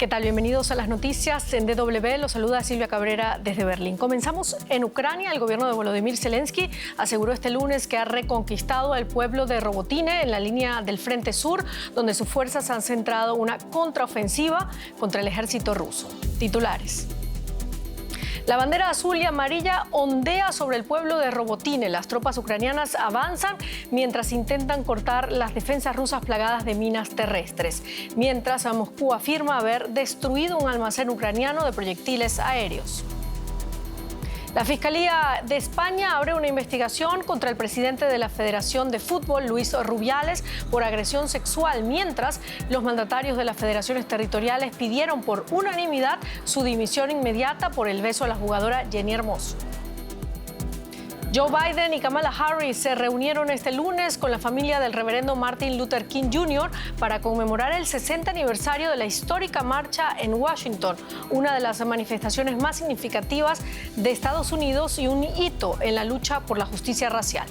¿Qué tal? Bienvenidos a las noticias en DW. Los saluda Silvia Cabrera desde Berlín. Comenzamos en Ucrania. El gobierno de Volodymyr Zelensky aseguró este lunes que ha reconquistado el pueblo de Robotine en la línea del Frente Sur, donde sus fuerzas han centrado una contraofensiva contra el ejército ruso. Titulares. La bandera azul y amarilla ondea sobre el pueblo de Robotine. Las tropas ucranianas avanzan mientras intentan cortar las defensas rusas plagadas de minas terrestres. Mientras, Moscú afirma haber destruido un almacén ucraniano de proyectiles aéreos. La Fiscalía de España abre una investigación contra el presidente de la Federación de Fútbol, Luis Rubiales, por agresión sexual, mientras los mandatarios de las federaciones territoriales pidieron por unanimidad su dimisión inmediata por el beso a la jugadora Jenny Hermoso. Joe Biden y Kamala Harris se reunieron este lunes con la familia del reverendo Martin Luther King Jr. para conmemorar el 60 aniversario de la histórica marcha en Washington, una de las manifestaciones más significativas de Estados Unidos y un hito en la lucha por la justicia racial.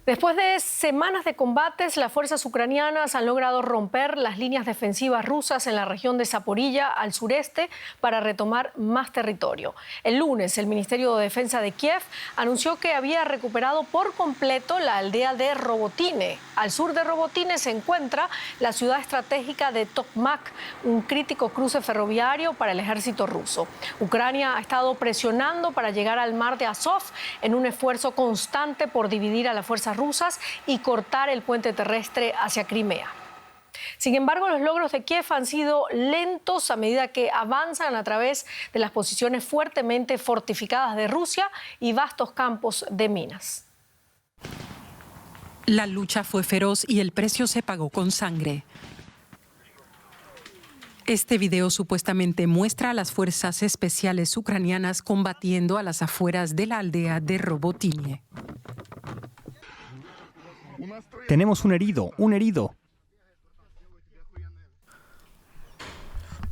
Después de semanas de combates, las fuerzas ucranianas han logrado romper las líneas defensivas rusas en la región de Zaporilla, al sureste, para retomar más territorio. El lunes, el Ministerio de Defensa de Kiev anunció que había recuperado por completo la aldea de Robotine. Al sur de Robotine se encuentra la ciudad estratégica de Tokmak, un crítico cruce ferroviario para el ejército ruso. Ucrania ha estado presionando para llegar al mar de Azov en un esfuerzo constante por dividir a las fuerzas rusas y cortar el puente terrestre hacia Crimea. Sin embargo, los logros de Kiev han sido lentos a medida que avanzan a través de las posiciones fuertemente fortificadas de Rusia y vastos campos de minas. La lucha fue feroz y el precio se pagó con sangre. Este video supuestamente muestra a las fuerzas especiales ucranianas combatiendo a las afueras de la aldea de Robotine. Tenemos un herido.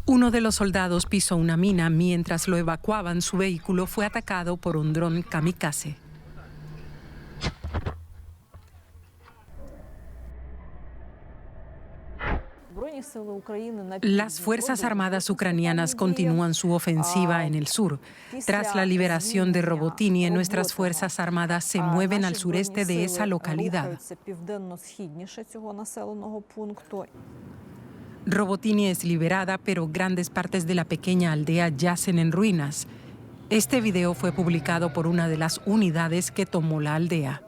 Uno de los soldados pisó una mina mientras lo evacuaban. Su vehículo fue atacado por un dron kamikaze. Las Fuerzas Armadas ucranianas continúan su ofensiva en el sur. Tras la liberación de Robotine, nuestras Fuerzas Armadas se mueven al sureste de esa localidad. Robotine es liberada, pero grandes partes de la pequeña aldea yacen en ruinas. Este video fue publicado por una de las unidades que tomó la aldea.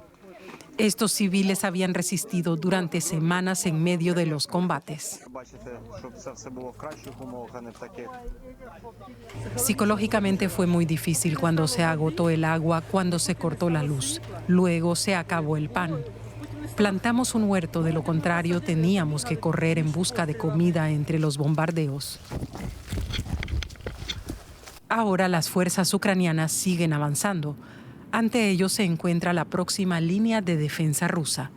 Estos civiles habían resistido durante semanas en medio de los combates. Psicológicamente fue muy difícil cuando se agotó el agua, cuando se cortó la luz. Luego se acabó el pan. Plantamos un huerto, de lo contrario teníamos que correr en busca de comida entre los bombardeos. Ahora las fuerzas ucranianas siguen avanzando. Ante ellos se encuentra la próxima línea de defensa rusa.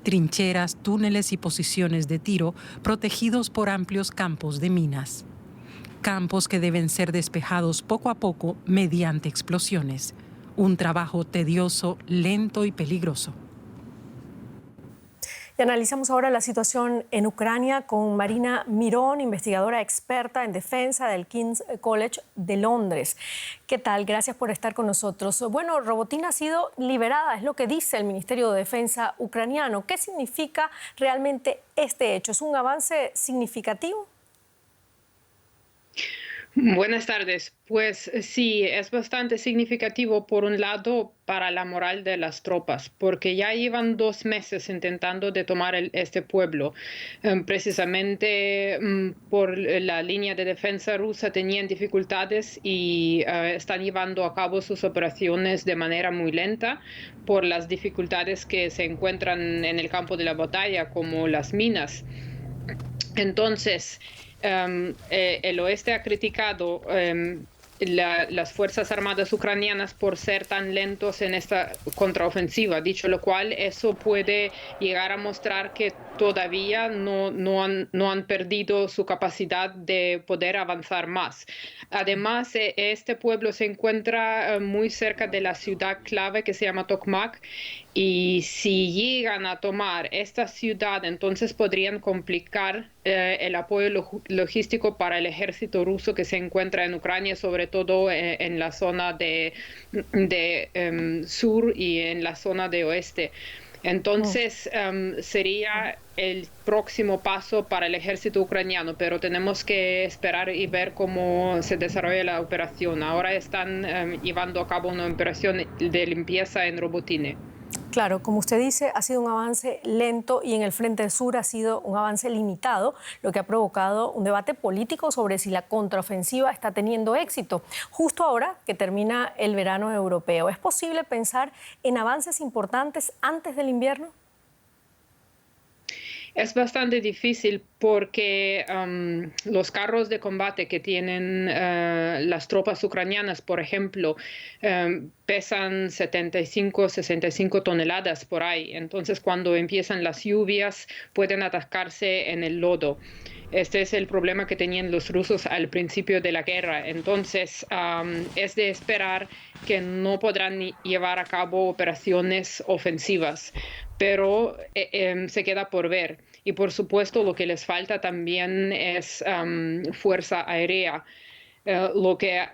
Trincheras, túneles y posiciones de tiro protegidos por amplios campos de minas. Campos que deben ser despejados poco a poco mediante explosiones. Un trabajo tedioso, lento y peligroso. Y analizamos ahora la situación en Ucrania con Marina Mirón, investigadora experta en defensa del King's College de Londres. ¿Qué tal? Gracias por estar con nosotros. Bueno, Robotine ha sido liberada, es lo que dice el Ministerio de Defensa ucraniano. ¿Qué significa realmente este hecho? ¿Es un avance significativo? Buenas tardes. Pues sí, es bastante significativo por un lado para la moral de las tropas, porque ya llevan 2 meses intentando de tomar este pueblo. Precisamente por la línea de defensa rusa tenían dificultades y están llevando a cabo sus operaciones de manera muy lenta por las dificultades que se encuentran en el campo de la batalla, como las minas. Entonces, el oeste ha criticado las Fuerzas Armadas ucranianas por ser tan lentos en esta contraofensiva, dicho lo cual, eso puede llegar a mostrar que todavía no han perdido su capacidad de poder avanzar más. Además, este pueblo se encuentra muy cerca de la ciudad clave que se llama Tokmak, y si llegan a tomar esta ciudad, entonces podrían complicar el apoyo logístico para el ejército ruso que se encuentra en Ucrania, sobre todo en la zona de sur y en la zona de oeste. Entonces sería el próximo paso para el ejército ucraniano, pero tenemos que esperar y ver cómo se desarrolla la operación. Ahora están llevando a cabo una operación de limpieza en Robotine. Claro, como usted dice, ha sido un avance lento y en el Frente Sur ha sido un avance limitado, lo que ha provocado un debate político sobre si la contraofensiva está teniendo éxito. Justo ahora que termina el verano europeo, ¿es posible pensar en avances importantes antes del invierno? Es bastante difícil porque los carros de combate que tienen las tropas ucranianas, por ejemplo, pesan 65 toneladas por ahí. Entonces, cuando empiezan las lluvias, pueden atascarse en el lodo. Este es el problema que tenían los rusos al principio de la guerra. Entonces, es de esperar que no podrán llevar a cabo operaciones ofensivas, pero se queda por ver. Y por supuesto, lo que les falta también es fuerza aérea, lo que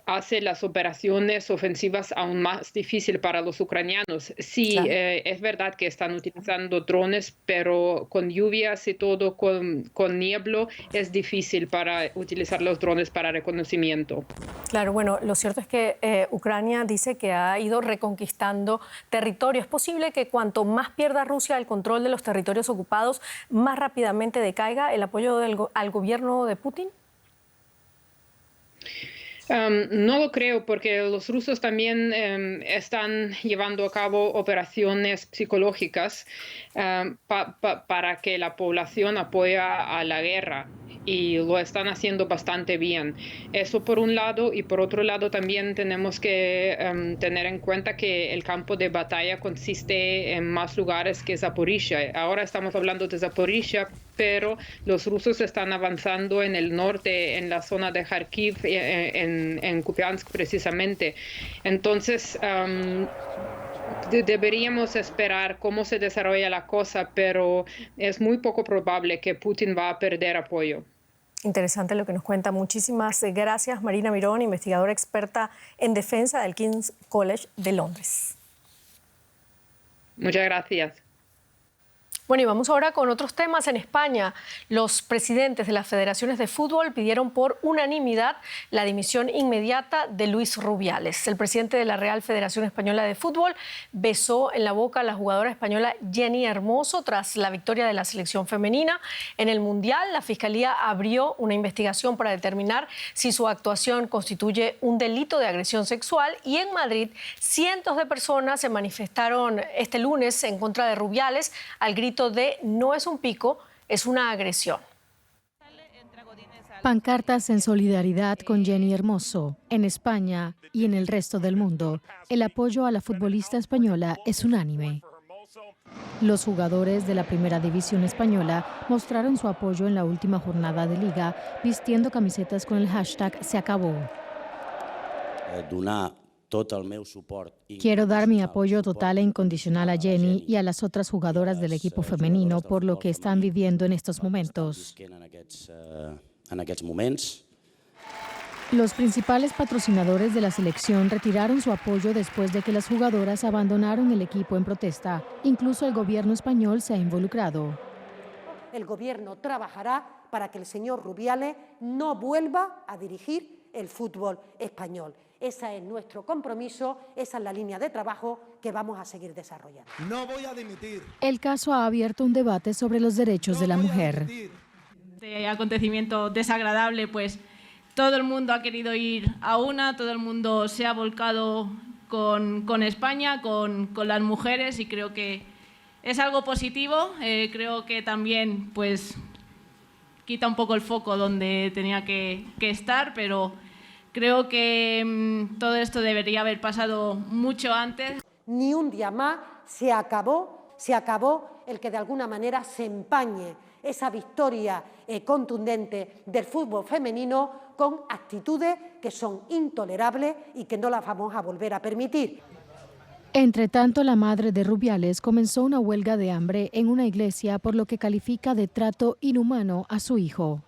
hace las operaciones ofensivas aún más difícil para los ucranianos. Sí, claro. Es verdad que están utilizando drones, pero con lluvias y todo, con niebla, es difícil para utilizar los drones para reconocimiento. Claro, bueno, lo cierto es que Ucrania dice que ha ido reconquistando territorio. ¿Es posible que cuanto más pierda Rusia el control de los territorios ocupados, más rápidamente decaiga el apoyo al gobierno de Putin? No lo creo, porque los rusos también están llevando a cabo operaciones psicológicas para que la población apoye a la guerra, y lo están haciendo bastante bien. Eso por un lado, y por otro lado también tenemos que tener en cuenta que el campo de batalla consiste en más lugares que Zaporizhia. Ahora estamos hablando de Zaporizhia, pero los rusos están avanzando en el norte, en la zona de Kharkiv, en Kupiansk precisamente. Entonces, deberíamos esperar cómo se desarrolla la cosa, pero es muy poco probable que Putin va a perder apoyo. Interesante lo que nos cuenta. Muchísimas gracias, Marina Mirón, investigadora experta en defensa del King's College de Londres. Muchas gracias. Bueno, y vamos ahora con otros temas. En España, los presidentes de las federaciones de fútbol pidieron por unanimidad la dimisión inmediata de Luis Rubiales. El presidente de la Real Federación Española de Fútbol besó en la boca a la jugadora española Jenny Hermoso tras la victoria de la selección femenina. En el Mundial, la Fiscalía abrió una investigación para determinar si su actuación constituye un delito de agresión sexual, y en Madrid cientos de personas se manifestaron este lunes en contra de Rubiales al grito de "no es un pico, es una agresión". Pancartas en solidaridad con Jenny Hermoso. En España y en el resto del mundo, el apoyo a la futbolista española es unánime. Los jugadores de la Primera División española mostraron su apoyo en la última jornada de Liga, vistiendo camisetas con el hashtag "Se acabó". Quiero dar mi apoyo total e incondicional a Jenny y a las otras jugadoras del equipo femenino por lo que están viviendo en estos momentos. Los principales patrocinadores de la selección retiraron su apoyo después de que las jugadoras abandonaron el equipo en protesta. Incluso el gobierno español se ha involucrado. El gobierno trabajará para que el señor Rubiales no vuelva a dirigir el fútbol español. Ese es nuestro compromiso, esa es la línea de trabajo que vamos a seguir desarrollando. No voy a dimitir. El caso ha abierto un debate sobre los derechos de la mujer. Este acontecimiento desagradable, pues todo el mundo ha querido ir a una, todo el mundo se ha volcado con España, con las mujeres, y creo que es algo positivo. Creo que también pues quita un poco el foco donde tenía que estar, pero creo que todo esto debería haber pasado mucho antes. Ni un día más, se acabó se acabó el que de alguna manera se empañe esa victoria contundente del fútbol femenino con actitudes que son intolerables y que no las vamos a volver a permitir. Entre tanto, la madre de Rubiales comenzó una huelga de hambre en una iglesia por lo que califica de trato inhumano a su hijo.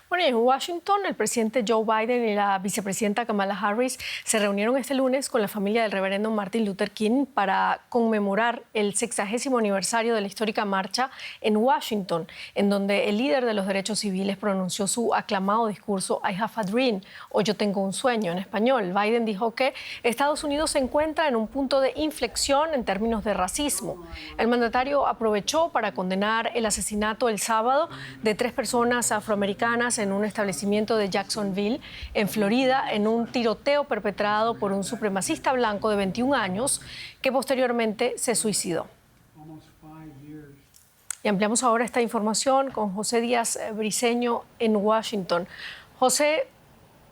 Bueno, en Washington, el presidente Joe Biden y la vicepresidenta Kamala Harris se reunieron este lunes con la familia del reverendo Martin Luther King para conmemorar el 60º aniversario de la histórica marcha en Washington, en donde el líder de los derechos civiles pronunció su aclamado discurso I have a dream, o yo tengo un sueño en español. Biden dijo que Estados Unidos se encuentra en un punto de inflexión en términos de racismo. El mandatario aprovechó para condenar el asesinato el sábado de 3 personas afroamericanas en un establecimiento de Jacksonville, en Florida, en un tiroteo perpetrado por un supremacista blanco de 21 años que posteriormente se suicidó. Y ampliamos ahora esta información con José Díaz Briceño en Washington. José,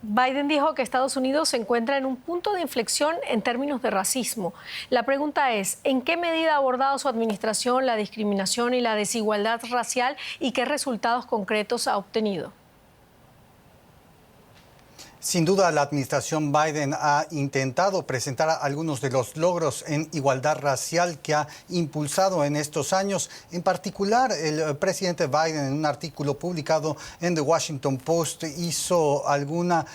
Biden dijo que Estados Unidos se encuentra en un punto de inflexión en términos de racismo. La pregunta es, ¿en qué medida ha abordado su administración la discriminación y la desigualdad racial y qué resultados concretos ha obtenido? Sin duda, la administración Biden ha intentado presentar algunos de los logros en igualdad racial que ha impulsado en estos años. En particular, el presidente Biden, en un artículo publicado en The Washington Post, hizo alguna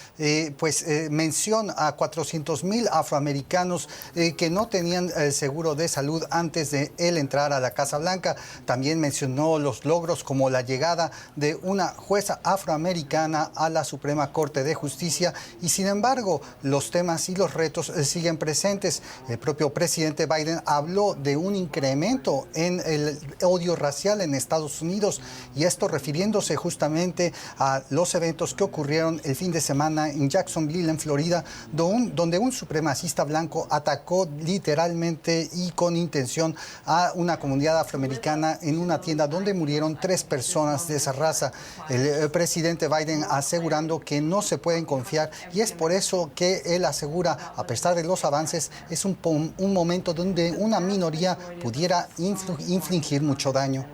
mención a 400,000 afroamericanos que no tenían seguro de salud antes de él entrar a la Casa Blanca. También mencionó los logros como la llegada de una jueza afroamericana a la Suprema Corte de Justicia. Y sin embargo, los temas y los retos siguen presentes. El propio presidente Biden habló de un incremento en el odio racial en Estados Unidos, y esto refiriéndose justamente a los eventos que ocurrieron el fin de semana en Jacksonville, en Florida, donde un supremacista blanco atacó literalmente y con intención a una comunidad afroamericana en una tienda donde murieron 3 personas de esa raza. El presidente Biden asegurando que no se pueden confiar, y es por eso que él asegura, a pesar de los avances, es un momento donde una minoría pudiera infligir mucho daño.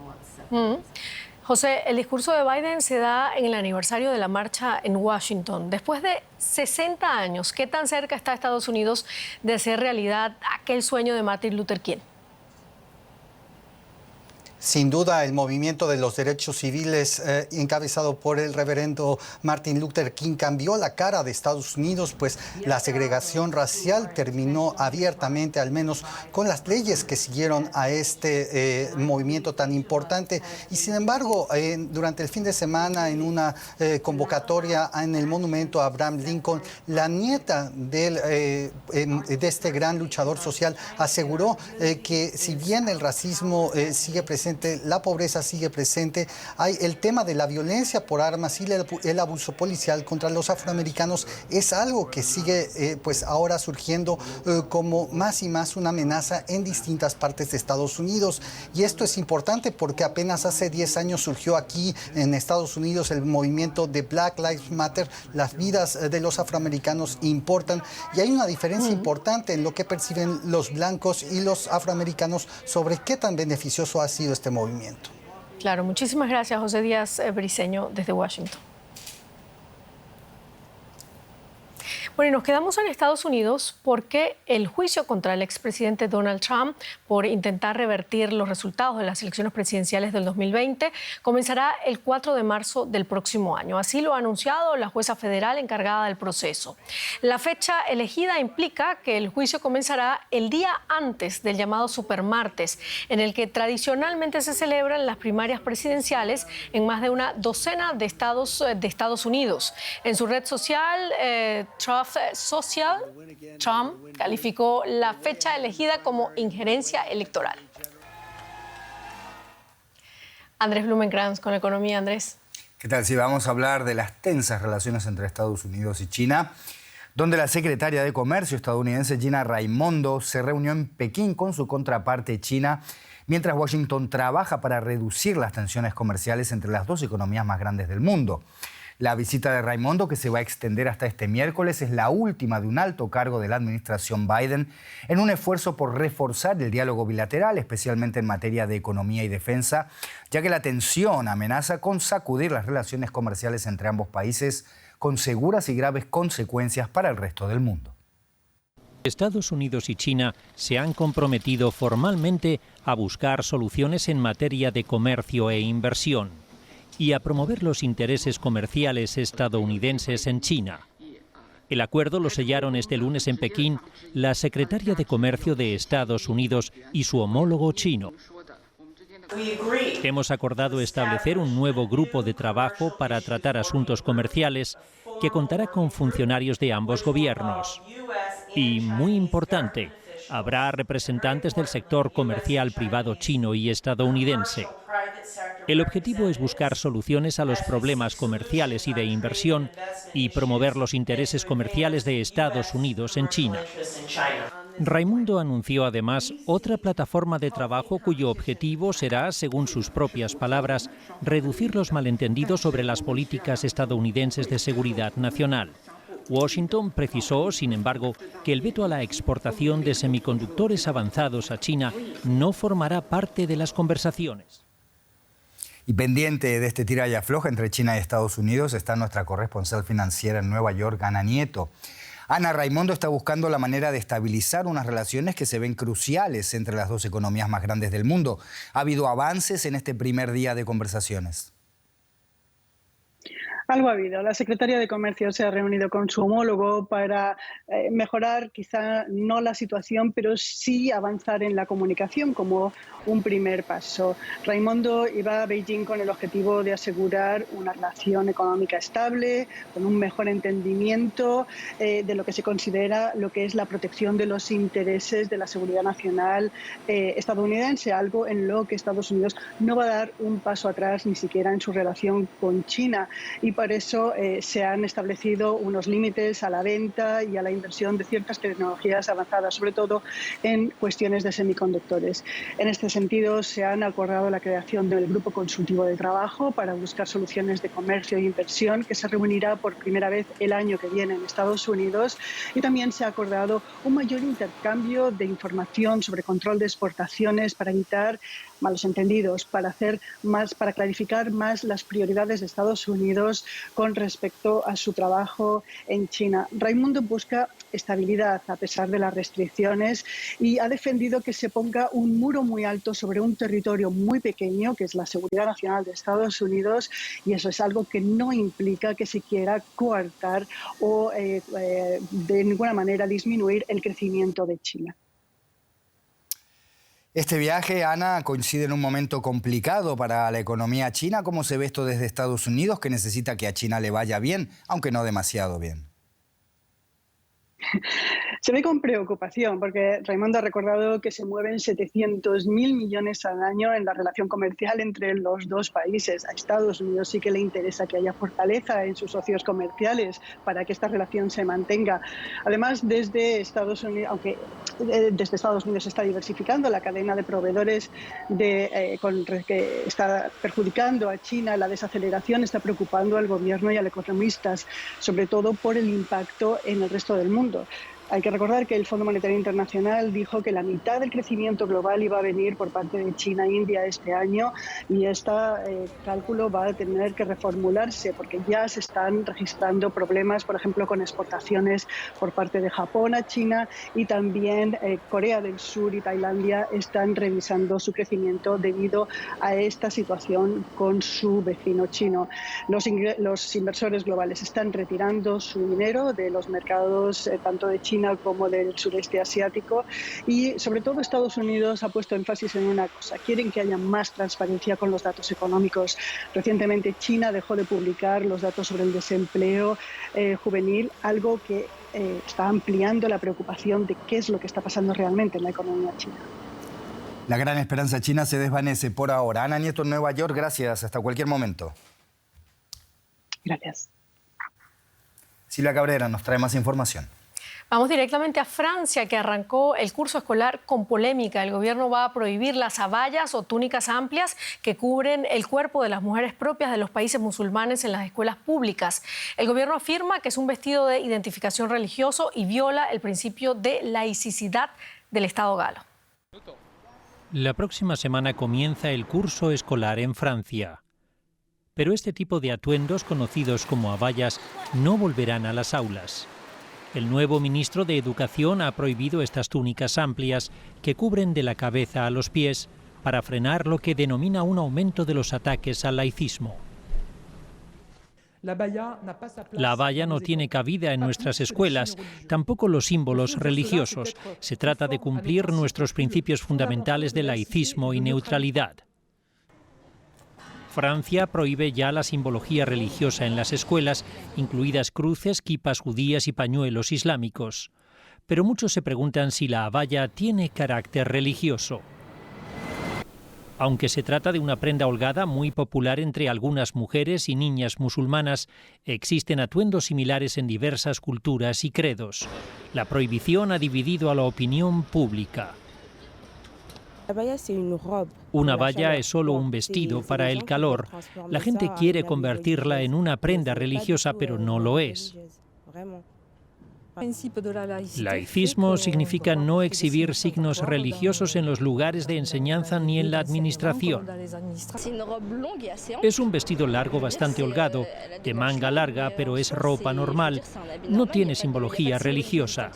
José, el discurso de Biden se da en el aniversario de la marcha en Washington. Después de 60 años, ¿qué tan cerca está Estados Unidos de hacer realidad aquel sueño de Martin Luther King? Sin duda, el movimiento de los derechos civiles encabezado por el reverendo Martin Luther King cambió la cara de Estados Unidos, pues la segregación racial terminó abiertamente, al menos con las leyes que siguieron a este movimiento tan importante. Y sin embargo, durante el fin de semana, en una convocatoria en el monumento a Abraham Lincoln, la nieta de este gran luchador social aseguró que si bien el racismo sigue presente, la pobreza sigue presente, hay el tema de la violencia por armas y el abuso policial contra los afroamericanos es algo que sigue ahora surgiendo como más y más una amenaza en distintas partes de Estados Unidos. Y esto es importante porque apenas hace 10 años surgió aquí en Estados Unidos el movimiento de Black Lives Matter. Las vidas de los afroamericanos importan, y hay una diferencia importante en lo que perciben los blancos y los afroamericanos sobre qué tan beneficioso ha sido este movimiento. Claro, muchísimas gracias, José Díaz Briceño, desde Washington. Bueno, y nos quedamos en Estados Unidos porque el juicio contra el expresidente Donald Trump por intentar revertir los resultados de las elecciones presidenciales del 2020 comenzará el 4 de marzo del próximo año. Así lo ha anunciado la jueza federal encargada del proceso. La fecha elegida implica que el juicio comenzará el día antes del llamado supermartes, en el que tradicionalmente se celebran las primarias presidenciales en más de una docena de Estados Unidos. En su red social, Trump calificó la fecha elegida como injerencia electoral. Andrés Blumenkrantz con Economía. Andrés. ¿Qué tal? Sí, vamos a hablar de las tensas relaciones entre Estados Unidos y China, donde la secretaria de Comercio estadounidense Gina Raimondo se reunió en Pekín con su contraparte China, mientras Washington trabaja para reducir las tensiones comerciales entre las dos economías más grandes del mundo. La visita de Raimondo, que se va a extender hasta este miércoles, es la última de un alto cargo de la administración Biden en un esfuerzo por reforzar el diálogo bilateral, especialmente en materia de economía y defensa, ya que la tensión amenaza con sacudir las relaciones comerciales entre ambos países con seguras y graves consecuencias para el resto del mundo. Estados Unidos y China se han comprometido formalmente a buscar soluciones en materia de comercio e inversión y a promover los intereses comerciales estadounidenses en China. El acuerdo lo sellaron este lunes en Pekín la secretaria de Comercio de Estados Unidos y su homólogo chino. Hemos acordado establecer un nuevo grupo de trabajo para tratar asuntos comerciales que contará con funcionarios de ambos gobiernos. Y, muy importante, habrá representantes del sector comercial privado chino y estadounidense. El objetivo es buscar soluciones a los problemas comerciales y de inversión y promover los intereses comerciales de Estados Unidos en China. Raimondo anunció además otra plataforma de trabajo cuyo objetivo será, según sus propias palabras, reducir los malentendidos sobre las políticas estadounidenses de seguridad nacional. Washington precisó, sin embargo, que el veto a la exportación de semiconductores avanzados a China no formará parte de las conversaciones. Y pendiente de este tira y afloja entre China y Estados Unidos está nuestra corresponsal financiera en Nueva York, Ana Nieto. Ana, Raimondo está buscando la manera de estabilizar unas relaciones que se ven cruciales entre las dos economías más grandes del mundo. ¿Ha habido avances en este primer día de conversaciones? Algo ha habido. La secretaria de Comercio se ha reunido con su homólogo para mejorar quizá no la situación, pero sí avanzar en la comunicación como un primer paso. Raimondo iba a Beijing con el objetivo de asegurar una relación económica estable, con un mejor entendimiento de lo que se considera lo que es la protección de los intereses de la seguridad nacional estadounidense, algo en lo que Estados Unidos no va a dar un paso atrás ni siquiera en su relación con China. Y por eso se han establecido unos límites a la venta y a la inversión de ciertas tecnologías avanzadas, sobre todo en cuestiones de semiconductores. En este sentido, se han acordado la creación del Grupo Consultivo de Trabajo para buscar soluciones de comercio e inversión, que se reunirá por primera vez el año que viene en Estados Unidos. Y también se ha acordado un mayor intercambio de información sobre control de exportaciones para evitar malos entendidos, para clarificar más las prioridades de Estados Unidos con respecto a su trabajo en China. Raimondo busca estabilidad a pesar de las restricciones y ha defendido que se ponga un muro muy alto sobre un territorio muy pequeño, que es la seguridad nacional de Estados Unidos, y eso es algo que no implica que se quiera coartar o de ninguna manera disminuir el crecimiento de China. Este viaje, Ana, coincide en un momento complicado para la economía china. ¿Cómo se ve esto desde Estados Unidos, que necesita que a China le vaya bien, aunque no demasiado bien? Se ve con preocupación porque Raimondo ha recordado que se mueven 700.000 millones al año en la relación comercial entre los dos países. A Estados Unidos sí que le interesa que haya fortaleza en sus socios comerciales para que esta relación se mantenga. Además, desde Estados Unidos, aunque desde Estados Unidos se está diversificando la cadena de proveedores que está perjudicando a China, la desaceleración está preocupando al gobierno y a los economistas, sobre todo por el impacto en el resto del mundo. Hay que recordar que el Fondo Monetario Internacional dijo que la mitad del crecimiento global iba a venir por parte de China e India este año, y este cálculo va a tener que reformularse porque ya se están registrando problemas, por ejemplo, con exportaciones por parte de Japón a China, y también Corea del Sur y Tailandia están revisando su crecimiento debido a esta situación con su vecino chino. Los inversores globales están retirando su dinero de los mercados tanto de China como del sureste asiático, y sobre todo Estados Unidos ha puesto énfasis en una cosa: quieren que haya más transparencia con los datos económicos. Recientemente China dejó de publicar los datos sobre el desempleo juvenil, algo que está ampliando la preocupación de qué es lo que está pasando realmente en la economía china. La gran esperanza china se desvanece por ahora. Ana Nieto en Nueva York, gracias. Hasta cualquier momento. Gracias. Silvia Cabrera nos trae más información. Vamos directamente a Francia, que arrancó el curso escolar con polémica. El gobierno va a prohibir las abayas o túnicas amplias que cubren el cuerpo de las mujeres propias de los países musulmanes en las escuelas públicas. El gobierno afirma que es un vestido de identificación religioso y viola el principio de laicidad del Estado galo. La próxima semana comienza el curso escolar en Francia. Pero este tipo de atuendos, conocidos como abayas, no volverán a las aulas. El nuevo ministro de Educación ha prohibido estas túnicas amplias que cubren de la cabeza a los pies para frenar lo que denomina un aumento de los ataques al laicismo. La abaya no tiene cabida en nuestras escuelas, tampoco los símbolos religiosos. Se trata de cumplir nuestros principios fundamentales de laicismo y neutralidad. Francia prohíbe ya la simbología religiosa en las escuelas, incluidas cruces, kipas judías y pañuelos islámicos. Pero muchos se preguntan si la abaya tiene carácter religioso. Aunque se trata de una prenda holgada muy popular entre algunas mujeres y niñas musulmanas, existen atuendos similares en diversas culturas y credos. La prohibición ha dividido a la opinión pública. Una abaya es solo un vestido para el calor. La gente quiere convertirla en una prenda religiosa, pero no lo es. Laicismo significa no exhibir signos religiosos en los lugares de enseñanza ni en la administración. Es un vestido largo bastante holgado, de manga larga, pero es ropa normal. No tiene simbología religiosa.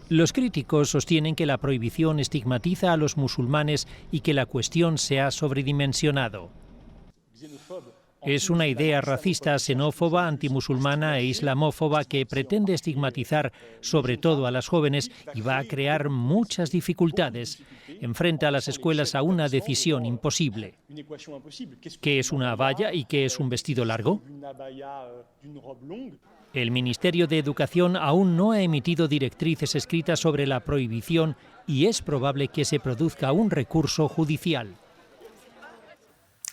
Los críticos sostienen que la prohibición estigmatiza a los musulmanes y que la cuestión se ha sobredimensionado. Es una idea racista, xenófoba, antimusulmana e islamófoba que pretende estigmatizar sobre todo a las jóvenes y va a crear muchas dificultades. Enfrenta a las escuelas a una decisión imposible. ¿Qué es una abaya y qué es un vestido largo? El Ministerio de Educación aún no ha emitido directrices escritas sobre la prohibición y es probable que se produzca un recurso judicial.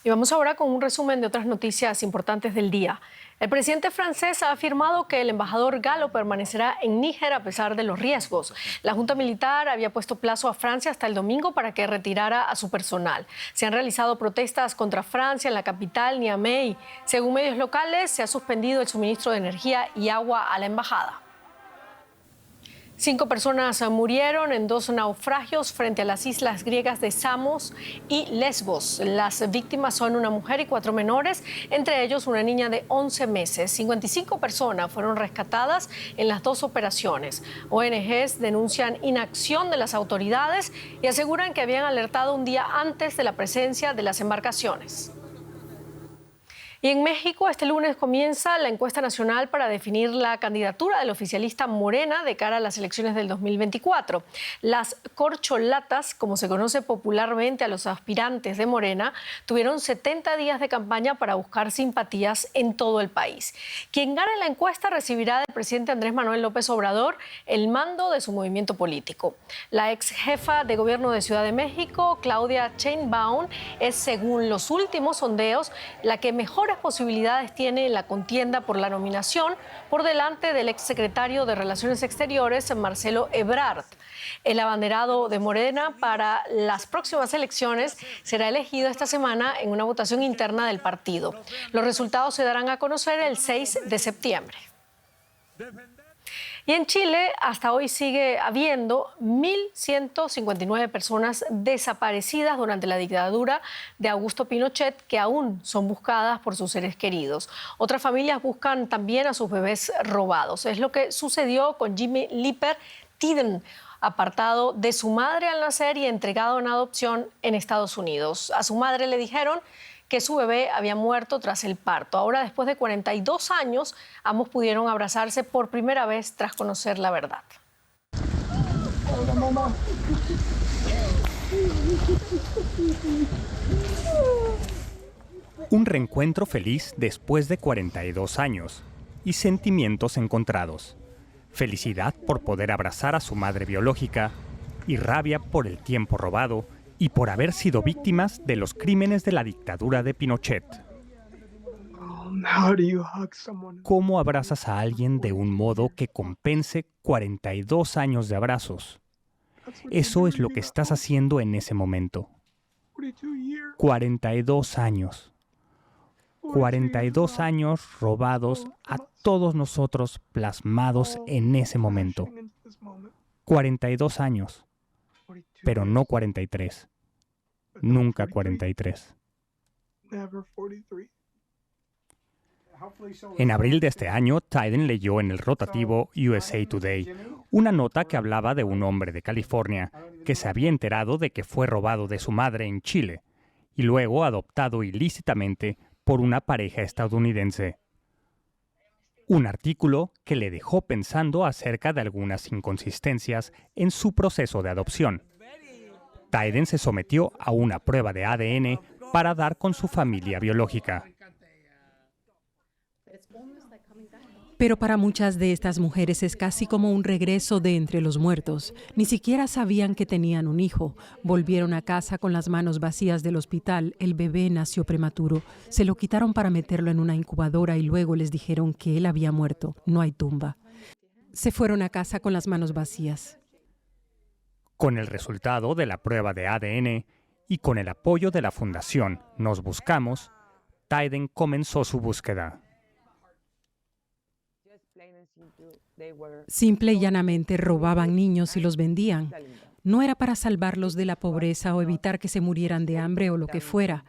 Y vamos ahora con un resumen de otras noticias importantes del día. El presidente francés ha afirmado que el embajador galo permanecerá en Níger a pesar de los riesgos. La Junta Militar había puesto plazo a Francia hasta el domingo para que retirara a su personal. Se han realizado protestas contra Francia en la capital, Niamey. Según medios locales, se ha suspendido el suministro de energía y agua a la embajada. 5 personas murieron en 2 naufragios frente a las islas griegas de Samos y Lesbos. Las víctimas son una mujer y 4 menores, entre ellos una niña de 11 meses. 55 personas fueron rescatadas en las 2 operaciones. ONGs denuncian inacción de las autoridades y aseguran que habían alertado un día antes de la presencia de las embarcaciones. Y en México, este lunes comienza la encuesta nacional para definir la candidatura del oficialista Morena de cara a las elecciones del 2024. Las corcholatas, como se conoce popularmente a los aspirantes de Morena, tuvieron 70 días de campaña para buscar simpatías en todo el país. Quien gane la encuesta recibirá del presidente Andrés Manuel López Obrador el mando de su movimiento político. La ex jefa de gobierno de Ciudad de México, Claudia Sheinbaum, es, según los últimos sondeos, la que mejor posibilidades tiene en la contienda por la nominación por delante del exsecretario de Relaciones Exteriores, Marcelo Ebrard. El abanderado de Morena para las próximas elecciones será elegido esta semana en una votación interna del partido. Los resultados se darán a conocer el 6 de septiembre. Y en Chile, hasta hoy sigue habiendo 1.159 personas desaparecidas durante la dictadura de Augusto Pinochet que aún son buscadas por sus seres queridos. Otras familias buscan también a sus bebés robados. Es lo que sucedió con Jimmy Lipper Tiden, apartado de su madre al nacer y entregado en adopción en Estados Unidos. A su madre le dijeron que su bebé había muerto tras el parto. Ahora, después de 42 años, ambos pudieron abrazarse por primera vez tras conocer la verdad. Un reencuentro feliz después de 42 años y sentimientos encontrados. Felicidad por poder abrazar a su madre biológica y rabia por el tiempo robado y por haber sido víctimas de los crímenes de la dictadura de Pinochet. ¿Cómo abrazas a alguien de un modo que compense 42 años de abrazos? Eso es lo que estás haciendo en ese momento. 42 años. 42 años robados a todos nosotros plasmados en ese momento. 42 años. Pero no 43. Nunca 43. En abril de este año, Tyden leyó en el rotativo USA Today una nota que hablaba de un hombre de California que se había enterado de que fue robado de su madre en Chile y luego adoptado ilícitamente por una pareja estadounidense. Un artículo que le dejó pensando acerca de algunas inconsistencias en su proceso de adopción. Tyden se sometió a una prueba de ADN para dar con su familia biológica. Pero para muchas de estas mujeres es casi como un regreso de entre los muertos. Ni siquiera sabían que tenían un hijo. Volvieron a casa con las manos vacías del hospital. El bebé nació prematuro. Se lo quitaron para meterlo en una incubadora y luego les dijeron que él había muerto. No hay tumba. Se fueron a casa con las manos vacías. Con el resultado de la prueba de ADN y con el apoyo de la Fundación Nos Buscamos, Tyden comenzó su búsqueda. Simple y llanamente robaban niños y los vendían. No era para salvarlos de la pobreza o evitar que se murieran de hambre o lo que fuera.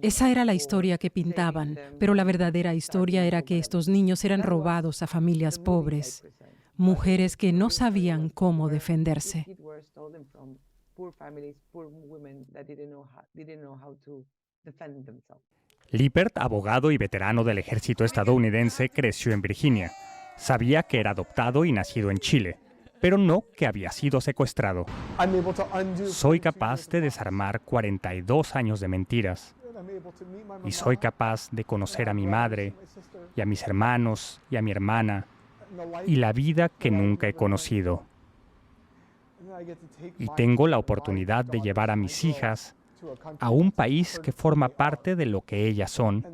Esa era la historia que pintaban, pero la verdadera historia era que estos niños eran robados a familias pobres, mujeres que no sabían cómo defenderse. Lippert, abogado y veterano del ejército estadounidense, creció en Virginia. Sabía que era adoptado y nacido en Chile, pero no que había sido secuestrado. Soy capaz de desarmar 42 años de mentiras. Y soy capaz de conocer a mi madre, y a mis hermanos, y a mi hermana, y la vida que nunca he conocido. Y tengo la oportunidad de llevar a mis hijas a un país que forma parte de lo que ellas son,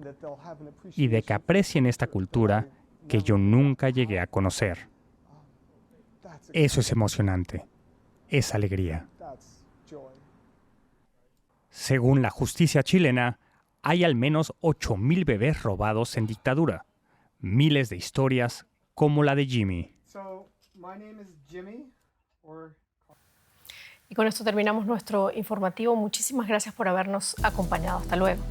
y de que aprecien esta cultura que yo nunca llegué a conocer. Eso es emocionante. Es alegría. Según la justicia chilena, hay al menos 8,000 bebés robados en dictadura. Miles de historias como la de Jimmy. Y con esto terminamos nuestro informativo. Muchísimas gracias por habernos acompañado. Hasta luego.